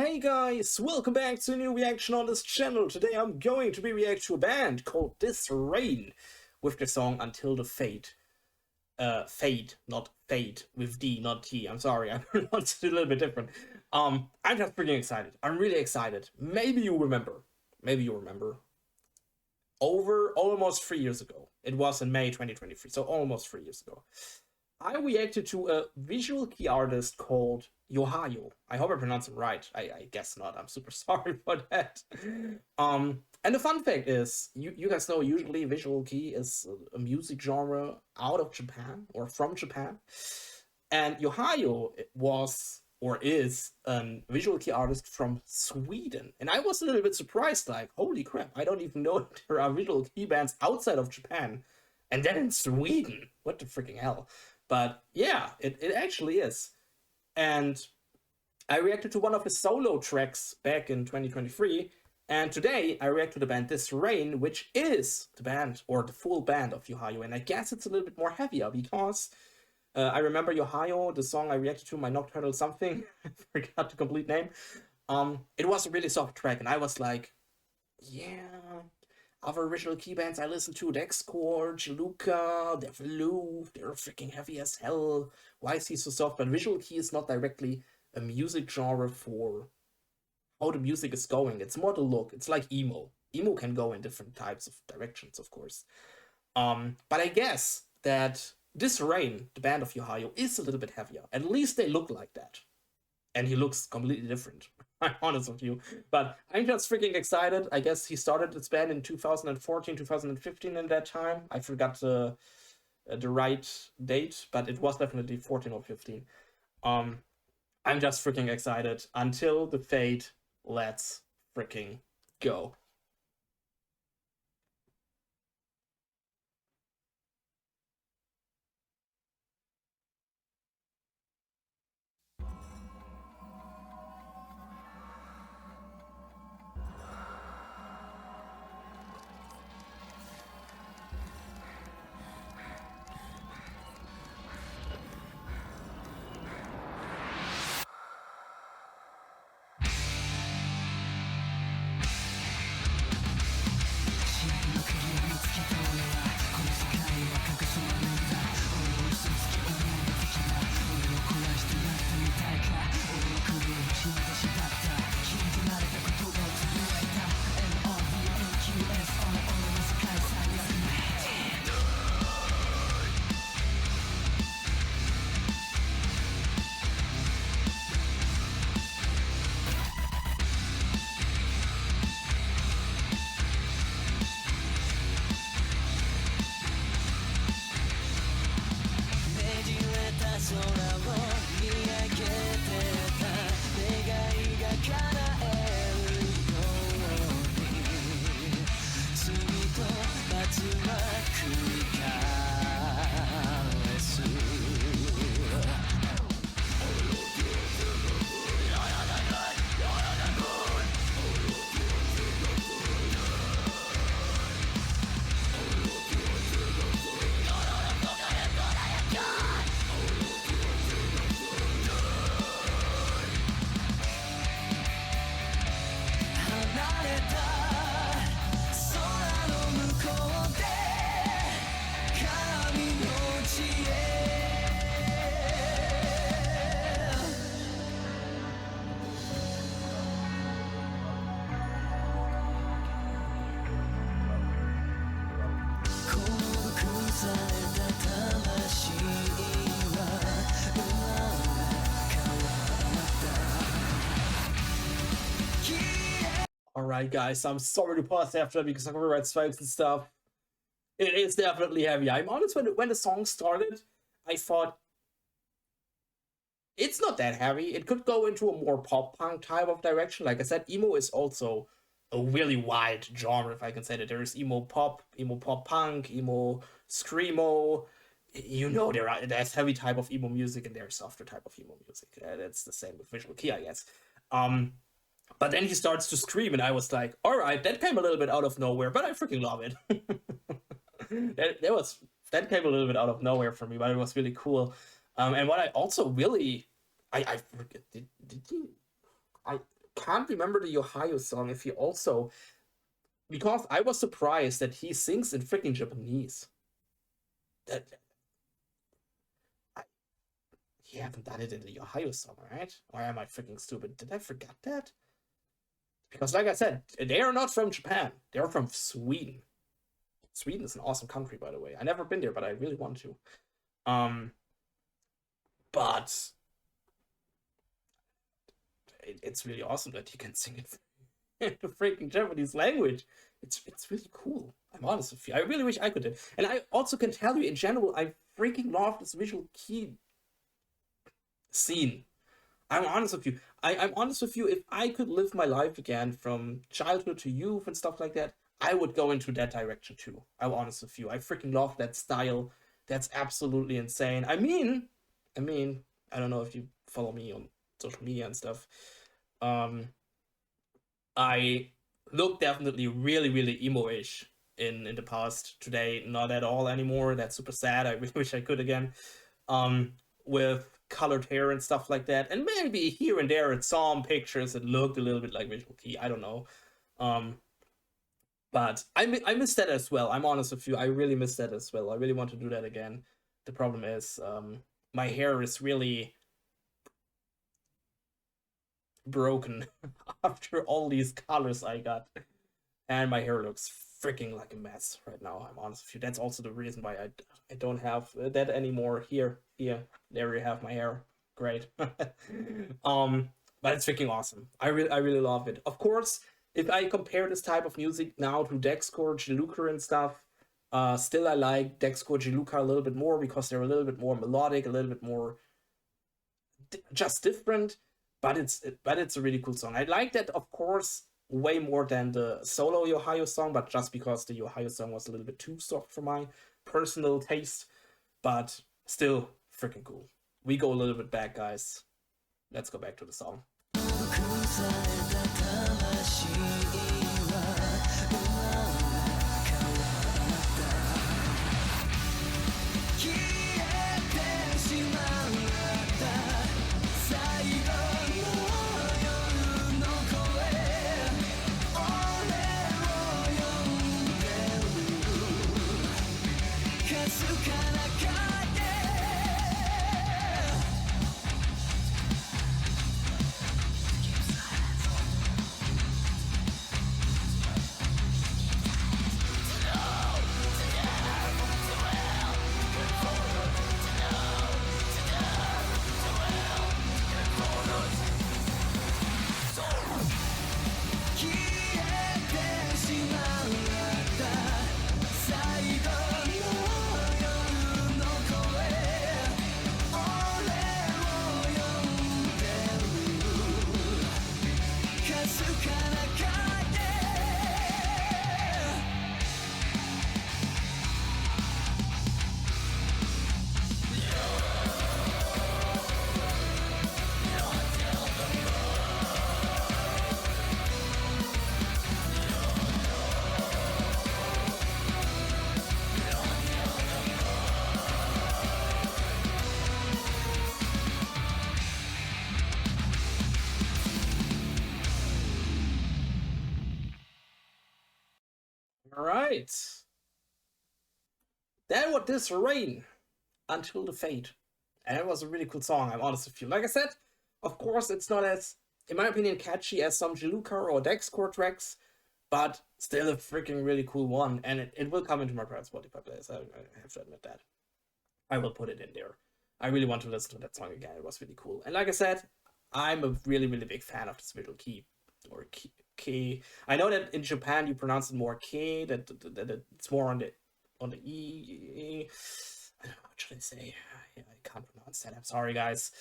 Hey guys, welcome back to a new reaction on this channel. Today I'm going to be reacting to a band called Disreign with the song Until the Fate. Fade, not fade, with D, not T. I'm sorry, I pronounced it a little bit different. I'm just freaking excited. I'm really excited. Maybe you remember. Over almost 3 years ago. It was in May 2023, so almost 3 years ago. I reacted to a visual kei artist called Yohayo. I hope I pronounced it right. I guess not. I'm super sorry for that. And the fun fact is, you guys know usually visual kei is a music genre out of Japan or from Japan. And Yohayo was or is a visual kei artist from Sweden. And I was a little bit surprised, like, holy crap, I don't even know there are visual kei bands outside of Japan. And then in Sweden. What the freaking hell? But yeah, it actually is. And I reacted to one of his solo tracks back in 2023. And today I react to the band Disreign, which is the band or the full band of Yohayo. And I guess it's a little bit more heavier because I remember Yohayo, the song I reacted to, my Nocturnal something. I forgot the complete name. It was a really soft track. And I was like, yeah, other original key bands I listen to, Dexcore, Luca, Deviloof, they're freaking heavy as hell. Why is he so soft? But visual kei is not directly a music genre for how the music is going. It's more the look. It's like emo. Emo can go in different types of directions, of course. But I guess that Disreign, the band of Yohayo, is a little bit heavier. At least they look like that. And he looks completely different. I'm honest with you. But I'm just freaking excited. I guess he started this band in 2014, 2015 in that time. I forgot the right date, but it was definitely 14 or 15. I'm just freaking excited. Until the Fate, let's freaking go. Alright guys, I'm sorry to pause after that because of copyright strikes and stuff. It is definitely heavy. I'm honest, when the song started, I thought it's not that heavy. It could go into a more pop-punk type of direction. Like I said, emo is also a really wide genre, if I can say that. There is emo pop-punk, emo screamo. You know, there's heavy type of emo music and there's softer type of emo music. That's the same with visual kei, I guess. But then he starts to scream, and I was like, all right, that came a little bit out of nowhere, but I freaking love it. that came a little bit out of nowhere for me, but it was really cool. And what I also really, I forget, did you, can't remember the Ohio song if he also, because I was surprised that he sings in freaking Japanese. That he haven't done it in the Ohio song, right? Or am I freaking stupid? Did I forget that? Because like I said, they are not from Japan. They are from Sweden. Sweden is an awesome country, by the way. I never been there, but I really want to. Um, but it's really awesome that he can sing it in the freaking Japanese language. It's really cool. I'm honest with you. I really wish I could do. And I also can tell you in general, I freaking love this visual kei scene. I'm honest with you. I'm honest with you. If I could live my life again from childhood to youth and stuff like that, I would go into that direction too. I'm honest with you. I freaking love that style. That's absolutely insane. I don't know if you follow me on social media and stuff. Um, I look definitely really, really emo-ish in the past. Today, not at all anymore. That's super sad. I really wish I could again. With colored hair and stuff like that, and maybe here and there at some pictures that looked a little bit like visual kei. I don't know. Um, but I miss that as well. I'm honest with you. I really miss that as well. I really want to do that again. The problem is, my hair is really broken after all these colors I got, and my hair looks freaking like a mess right now. I'm honest with you. That's also the reason why I don't have that anymore. Here, there you have my hair. Great. But it's freaking awesome. I really love it. Of course, if I compare this type of music now to Dexcore, Jiluka, and stuff, still I like Dexcore, Jiluka a little bit more because they're a little bit more melodic, a little bit more just different. But it's a really cool song. I like that, of course, way more than the solo Ohio song, but just because the Ohio song was a little bit too soft for my personal taste. But still freaking cool. We go a little bit back, guys. Let's go back to the song. All right. That was Disreign, Until the Fate. And it was a really cool song, I'm honest with you. Like I said, of course, it's not as, in my opinion, catchy as some Jiluka or Dexcore tracks, but still a freaking really cool one. And it will come into my private Spotify playlist. I have to admit that. I will put it in there. I really want to listen to that song again. It was really cool. And like I said, I'm a really, really big fan of this visual kei. Or kei. I know that in Japan you pronounce it more kei, that it's more on the E. I don't know, what should I say? I can't pronounce that. I'm sorry, guys.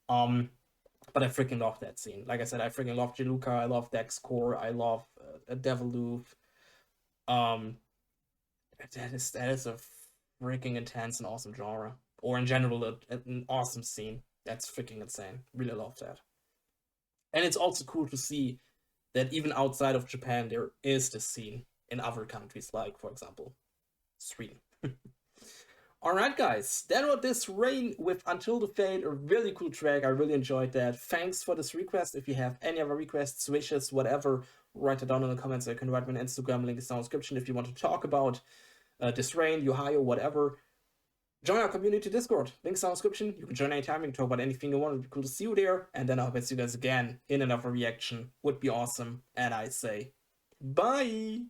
But I freaking love that scene. Like I said, I freaking love Jiluka. I love Dexcore. I love Deviluve. That is a freaking intense and awesome genre. Or in general, an awesome scene. That's freaking insane. Really love that. And it's also cool to see that even outside of Japan, there is this scene in other countries, like, for example, Sweden. Alright guys, that was Disreign with Until the Fate, a really cool track. I really enjoyed that. Thanks for this request. If you have any other requests, wishes, whatever, write it down in the comments. You can write me on Instagram, link is down in the description if you want to talk about Disreign, Ohio, whatever. Join our community Discord, links down in the description. You can join anytime, you can talk about anything you want. It'd be cool to see you there. And then I hope I see you guys again in another reaction. Would be awesome. And I say, bye!